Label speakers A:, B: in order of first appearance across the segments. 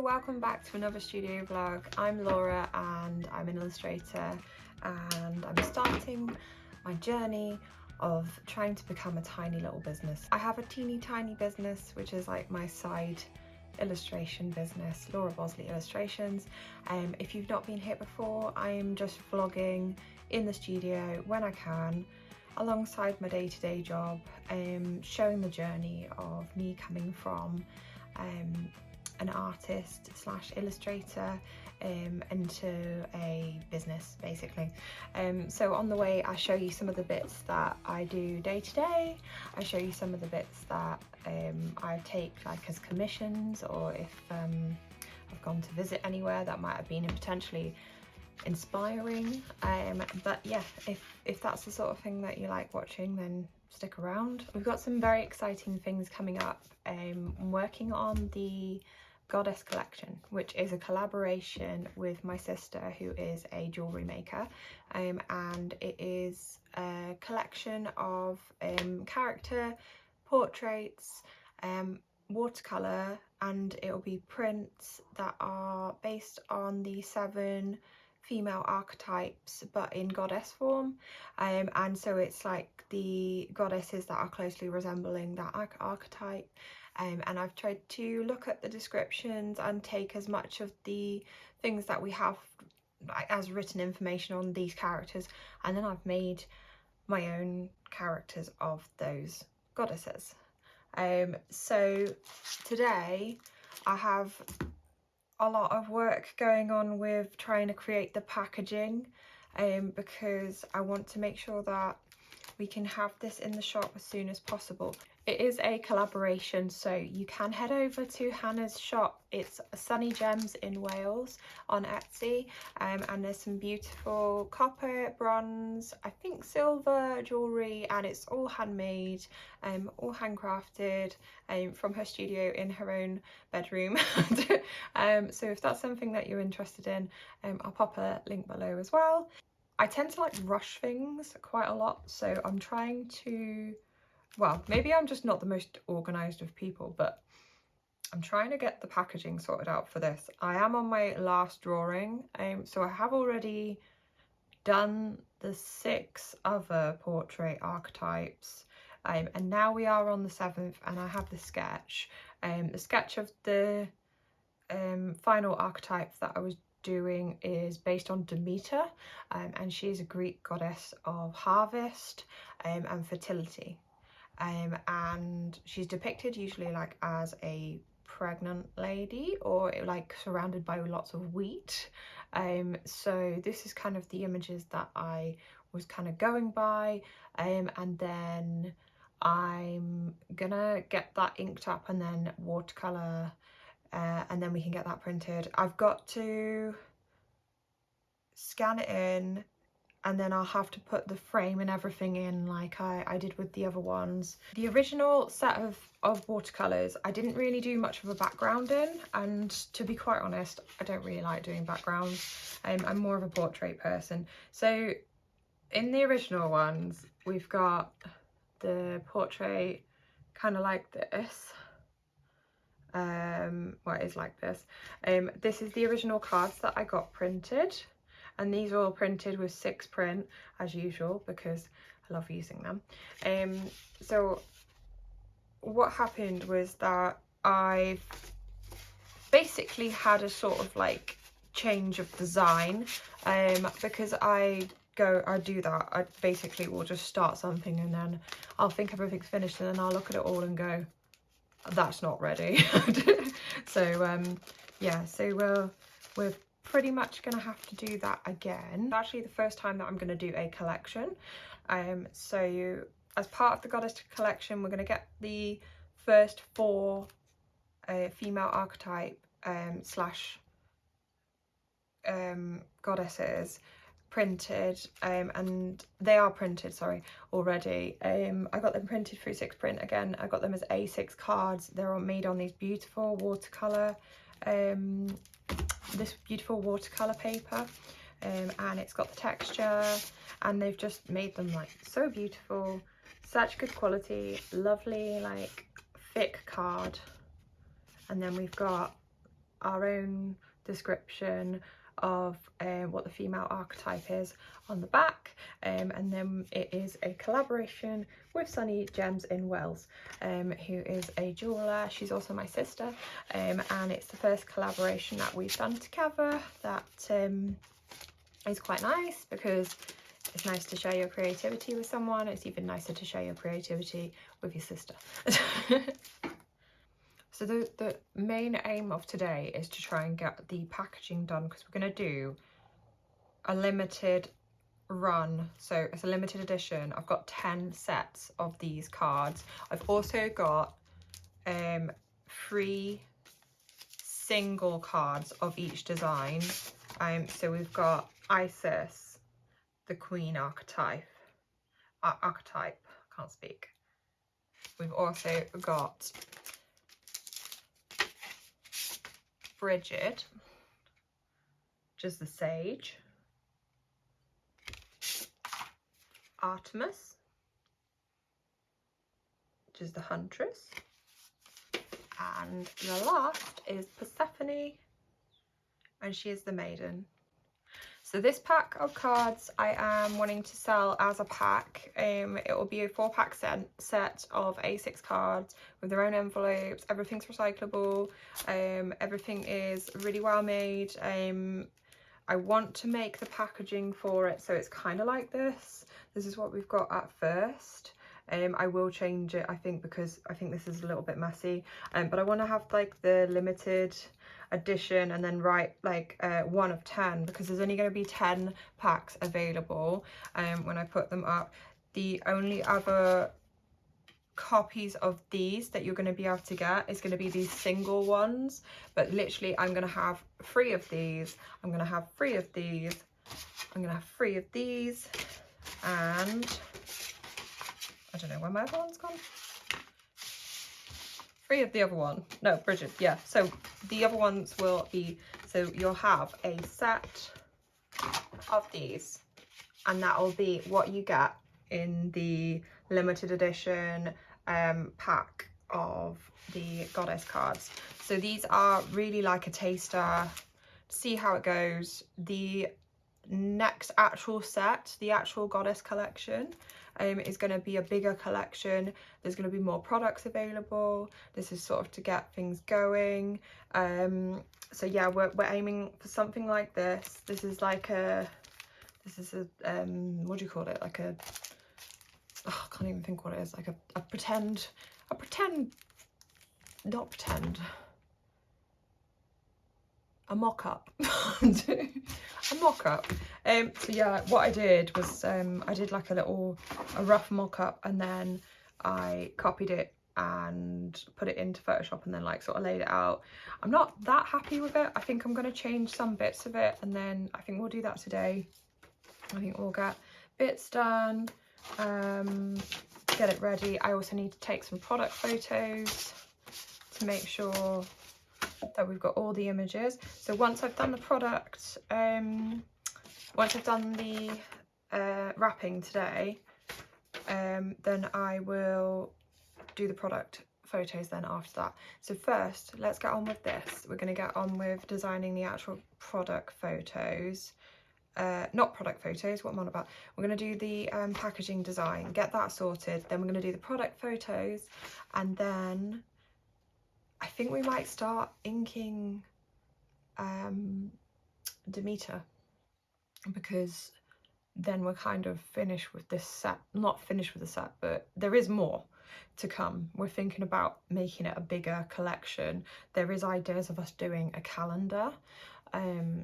A: welcome back to another studio vlog. I'm Laura and I'm an illustrator, and I'm starting my journey of trying to become a tiny little business. I have a teeny tiny business which is like my side illustration business, Laura Bosley Illustrations. If you've not been here before, I am just vlogging in the studio when I can alongside my day-to-day job, showing the journey of me coming from an artist slash illustrator into a business, basically. So on the way I show you some of the bits that I do day to day. I show you some of the bits that I take like as commissions, or if I've gone to visit anywhere that might have been potentially inspiring. But yeah, if that's the sort of thing that you like watching, then stick around. We've got some very exciting things coming up. I'm working on the Goddess collection, which is a collaboration with my sister, who is a jewellery maker, and it is a collection of character portraits, watercolour, and it'll be prints that are based on the 7 female archetypes but in goddess form, and so it's like the goddesses that are closely resembling that archetype. And I've tried to look at the descriptions and take as much of the things that we have as written information on these characters, and then I've made my own characters of those goddesses. So today I have a lot of work going on with trying to create the packaging, because I want to make sure that we can have this in the shop as soon as possible. It is a collaboration, so you can head over to Hannah's shop. It's Sunny Gems in Wales on Etsy, and there's some beautiful copper, bronze, I think silver jewellery, and it's all handmade, all handcrafted, from her studio in her own bedroom. So if that's something that you're interested in, I'll pop a link below as well. I tend to like rush things quite a lot, so I'm trying to, well, maybe I'm just not the most organised of people, but I'm trying to get the packaging sorted out for this. I am on my last drawing, so I have already done the 6 other portrait archetypes, and now we are on the 7th, and I have the sketch of the final archetype that I was doing is based on Demeter, and she is a Greek goddess of harvest and fertility, and she's depicted usually like as a pregnant lady, or like surrounded by lots of wheat. So this is kind of the images that I was kind of going by, and then I'm gonna get that inked up and then watercolor, and then we can get that printed. I've got to scan it in, and then I'll have to put the frame and everything in like I did with the other ones. The original set of watercolours, I didn't really do much of a background in, and to be quite honest, I don't really like doing backgrounds. I'm more of a portrait person. So in the original ones, we've got the portrait kind of like this. Well, it is like this. This is the original cards that I got printed, and these are all printed with 6 print as usual because I love using them. So what happened was that I basically had a sort of like change of design, because I do that. I basically will just start something and then I'll think everything's finished, and then I'll look at it all and go, that's not ready. So yeah, so we're pretty much gonna have to do that again. It's actually the first time that I'm gonna do a collection. So as part of the Goddess collection, we're gonna get the first 4 female archetype slash goddesses printed, and they are printed, sorry, already. I got them printed through 6 print. Again, I got them as A6 cards. They're all made on these beautiful watercolor, this beautiful watercolor paper, and it's got the texture, and they've just made them like so beautiful, such good quality, lovely like thick card. And then we've got our own description of what the female archetype is on the back, and then it is a collaboration with Sunny Gems in Wales, who is a jeweller. She's also my sister, and it's the first collaboration that we've done together that is quite nice, because it's nice to share your creativity with someone. It's even nicer to share your creativity with your sister. So the main aim of today is to try and get the packaging done, because we're going to do a limited run. So it's a limited edition. I've got 10 sets of these cards. I've also got 3 single cards of each design. So we've got Isis, the Queen archetype. Can't speak. We've also got Bridget, which is the Sage, Artemis, which is the Huntress, and the last is Persephone, and she is the Maiden. So this pack of cards I am wanting to sell as a pack. It will be a 4-pack set of A6 cards with their own envelopes. Everything's recyclable. Everything is really well made. I want to make the packaging for it so it's kind of like this. This is what we've got at first. I will change it, I think, because I think this is a little bit messy. But I want to have like the limited edition and then write like 1 of 10, because there's only going to be 10 packs available when I put them up. The only other copies of these that you're going to be able to get is going to be these single ones, but literally I'm going to have 3 of these, I'm going to have 3 of these, I'm going to have 3 of these, and I don't know where my other one's gone. 3 of the other one. No, Bridget, yeah. So the other ones will be, so you'll have a set of these, and that will be what you get in the limited edition pack of the Goddess cards. So these are really like a taster, see how it goes. The next actual set, the actual Goddess collection, is going to be a bigger collection. There's going to be more products available. This is sort of to get things going. So yeah, we're aiming for something like this. This is like a, what do you call it? Like a, oh, I can't even think what it is. Like a pretend, not pretend, a mock-up. A mock-up. So yeah, what I did was I did like a rough mock-up, and then I copied it and put it into Photoshop and then like sort of laid it out. I'm not that happy with it. I think I'm going to change some bits of it, and then I think we'll do that today. I think we'll get bits done, get it ready. I also need to take some product photos to make sure that we've got all the images. So once I've done the product, once I've done the wrapping today, then I will do the product photos then after that. So first, let's get on with this. We're going to get on with designing the actual product photos. Not product photos, what am I on about? We're going to do the packaging design, get that sorted. Then we're going to do the product photos, and then I think we might start inking Demeter, because then we're kind of finished with this set. Not finished with the set, but there is more to come. We're thinking about making it a bigger collection. There is ideas of us doing a calendar,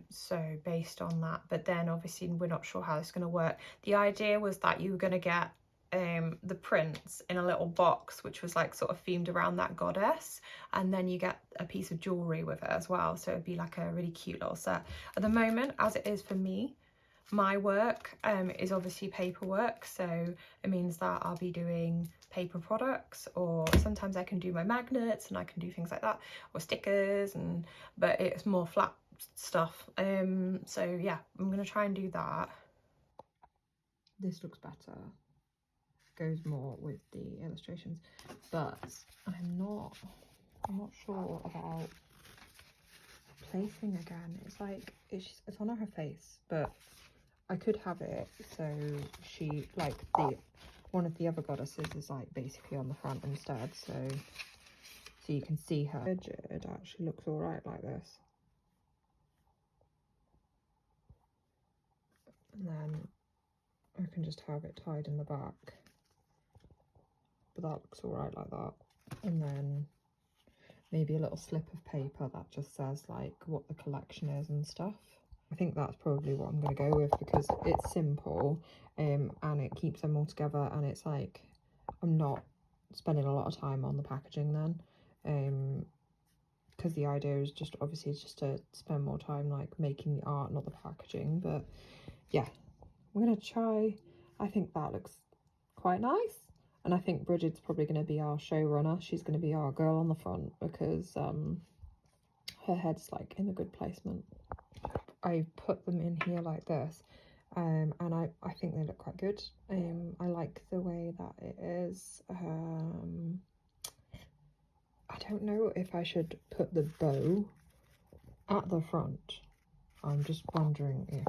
A: so based on that, but then obviously we're not sure how it's going to work. The idea was that you were going to get the prints in a little box which was like sort of themed around that goddess, and then you get a piece of jewelry with it as well, so it'd be like a really cute little set. At the moment, as it is for me, my work is obviously paperwork, so it means that I'll be doing paper products, or sometimes I can do my magnets and I can do things like that, or stickers, and but it's more flat stuff. So yeah, I'm gonna try and do that. This looks better, goes more with the illustrations, but I'm not sure about facing again. It's like it's on her face, but I could have it so she, like, one of the other goddesses is like basically on the front instead, so you can see her. It actually looks all right like this, and then I can just have it tied in the back, but that looks all right like that. And then maybe a little slip of paper that just says like what the collection is and stuff. I think that's probably what I'm going to go with, because it's simple and it keeps them all together, and it's like I'm not spending a lot of time on the packaging then, because the idea is just obviously just to spend more time like making the art, not the packaging. But yeah, I'm going to try. I think that looks quite nice, and I think Bridget's probably going to be our showrunner. She's going to be our girl on the front, because her head's like in a good placement. I put them in here like this, and I think they look quite good. I like the way that it is. I don't know if I should put the bow at the front. I'm just wondering if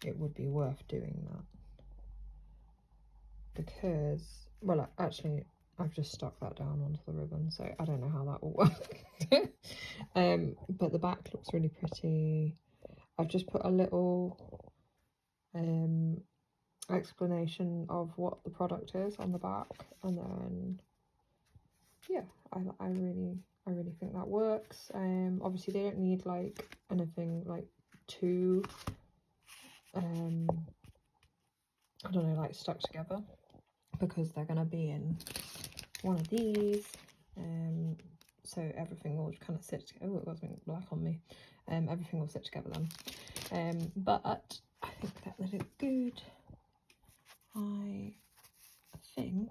A: it would be worth doing that, because, well, actually I've just stuck that down onto the ribbon, so I don't know how that will work. But the back looks really pretty. I've just put a little explanation of what the product is on the back, and then yeah, I really think that works. Obviously they don't need like anything like too I don't know, like stuck together, because they're gonna be in one of these, so everything will kind of sit together. Oh, it wasn't black on me. Everything will sit together then. But I think that they look good. I think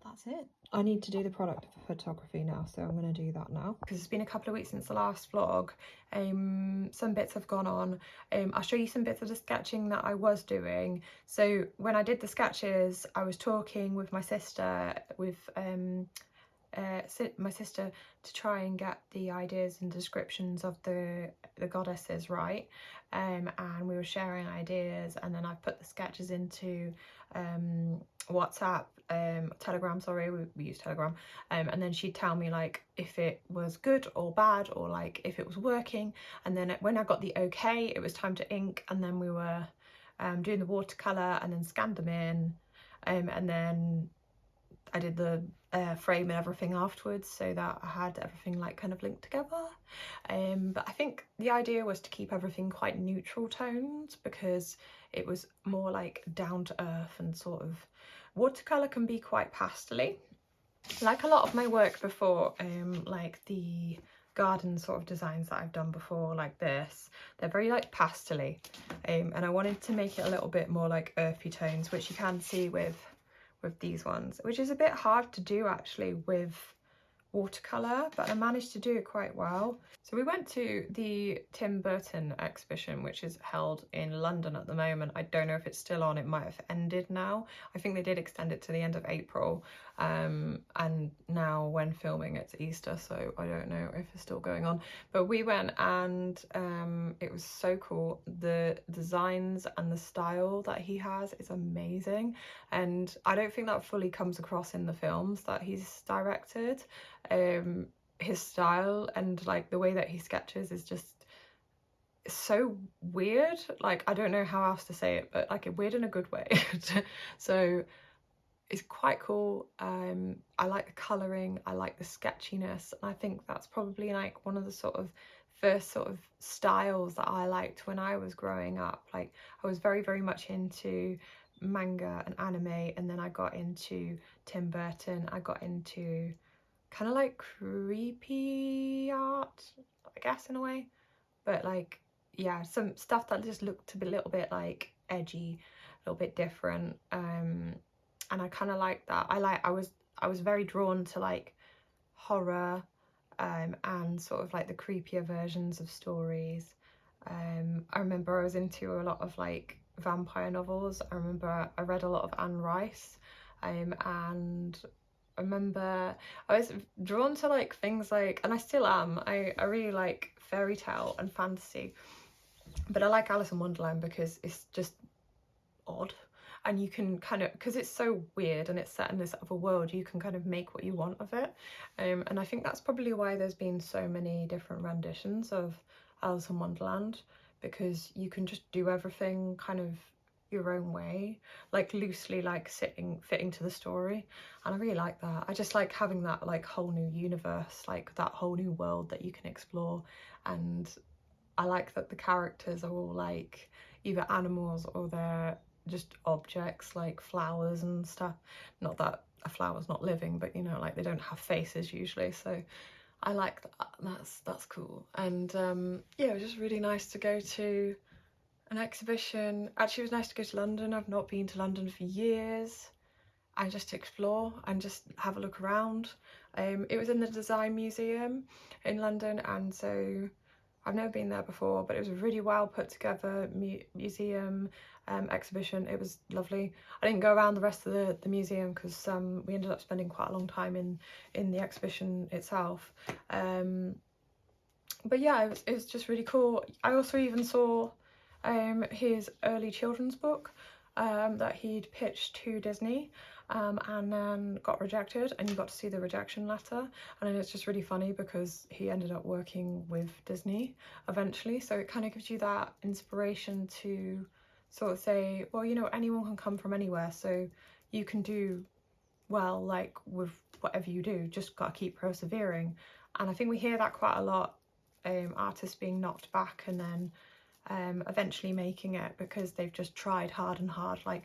A: that's it. I need to do the product photography now, so I'm going to do that now, because it's been a couple of weeks since the last vlog. Some bits have gone on. I'll show you some bits of the sketching that I was doing. So when I did the sketches, I was talking with my sister, to try and get the ideas and descriptions of the goddesses right, and we were sharing ideas, and then I put the sketches into WhatsApp, Telegram, sorry, we use Telegram, and then she'd tell me like if it was good or bad, or like if it was working, and then when I got the okay, it was time to ink, and then we were doing the watercolour, and then scanned them in, and then I did the frame and everything afterwards, so that I had everything like kind of linked together. But I think the idea was to keep everything quite neutral tones, because it was more like down to earth, and sort of watercolour can be quite pastel-y. Like a lot of my work before, like the garden sort of designs that I've done before, like this, they're very like pastel-y, and I wanted to make it a little bit more like earthy tones, which you can see with these ones, which is a bit hard to do actually with watercolour, but I managed to do it quite well. So we went to the Tim Burton exhibition, which is held in London at the moment. I don't know if it's still on, it might have ended now. I think they did extend it to the end of April, and now when filming it's Easter, so I don't know if it's still going on. But we went, and it was so cool. The designs and the style that he has is amazing, and I don't think that fully comes across in the films that he's directed. His style and like the way that he sketches is just so weird. Like, I don't know how else to say it, but like weird in a good way. So it's quite cool. I like the colouring, I like the sketchiness, and I think that's probably like one of the sort of first sort of styles that I liked when I was growing up. Like, I was very much into manga and anime, and then I got into Tim Burton. I got into kind of like creepy art, I guess, in a way, but like, yeah, some stuff that just looked a little bit like edgy, a little bit different, and I kind of like that. I was very drawn to like horror, and sort of like the creepier versions of stories. I remember I was into a lot of like vampire novels. I remember I read a lot of Anne Rice, and I remember I was drawn to like things like, and I still am, I really like fairy tale and fantasy, but I like Alice in Wonderland because it's just odd, and you can kind of, because it's so weird and it's set in this other world, you can kind of make what you want of it. And I think that's probably why there's been so many different renditions of Alice in Wonderland, because you can just do everything kind of your own way, like loosely, like fitting to the story. And I really like that. I just like having that like whole new universe, like that whole new world that you can explore. And I like that the characters are all like either animals or they're just objects like flowers and stuff. Not that a flower's not living, but you know, like they don't have faces usually. So I like that. That's cool. And yeah, it was just really nice to go to an exhibition. Actually, it was nice to go to London. I've not been to London for years. And just to explore and just have a look around. It was in the Design Museum in London, and so I've never been there before, but it was a really well put together museum exhibition. It was lovely. I didn't go around the rest of the museum because we ended up spending quite a long time in the exhibition itself. But yeah, it was just really cool. I also even saw his early children's book that he'd pitched to Disney, and then got rejected, and you got to see the rejection letter. And it's just really funny because he ended up working with Disney eventually, so it kind of gives you that inspiration to sort of say, well, you know, anyone can come from anywhere, so you can do well, like with whatever you do, just gotta keep persevering. And I think we hear that quite a lot, artists being knocked back and then eventually making it because they've just tried hard and hard. Like,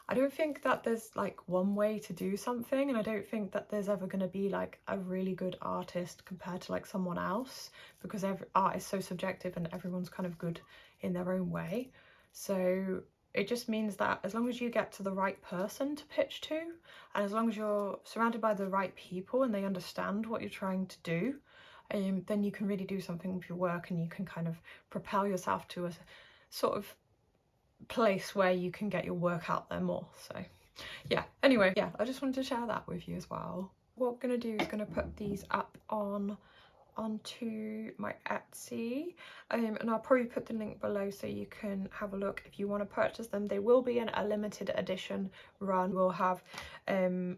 A: I don't think that there's like one way to do something, and I don't think that there's ever going to be like a really good artist compared to like someone else, because every art is so subjective and everyone's kind of good in their own way. So it just means that as long as you get to the right person to pitch to, and as long as you're surrounded by the right people and they understand what you're trying to do, then you can really do something with your work, and you can kind of propel yourself to a sort of place where you can get your work out there more. So yeah, anyway, yeah, I just wanted to share that with you as well. What we're gonna do is gonna put these up onto my Etsy, and I'll probably put the link below so you can have a look if you want to purchase them. They will be in a limited edition run. We'll have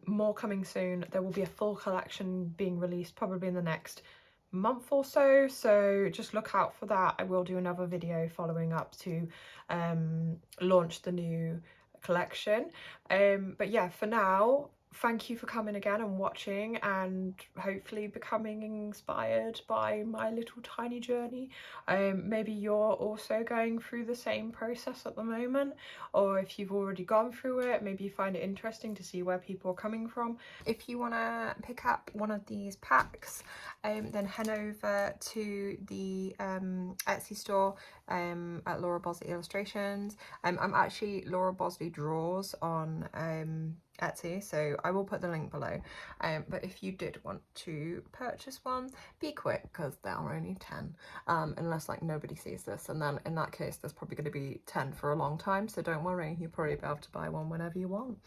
A: more coming soon. There will be a full collection being released probably in the next month or so, so just look out for that. I will do another video following up to launch the new collection, but yeah, for now, thank you for coming again and watching, and hopefully becoming inspired by my little tiny journey. Maybe you're also going through the same process at the moment, or if you've already gone through it, maybe you find it interesting to see where people are coming from. If you want to pick up one of these packs, then head over to the Etsy store at Laura Bosley Illustrations. I'm actually Laura Bosley Draws on Etsy, so I will put the link below. But if you did want to purchase one, be quick because there are only 10, unless like nobody sees this, and then in that case there's probably going to be 10 for a long time, so don't worry, you'll probably be able to buy one whenever you want.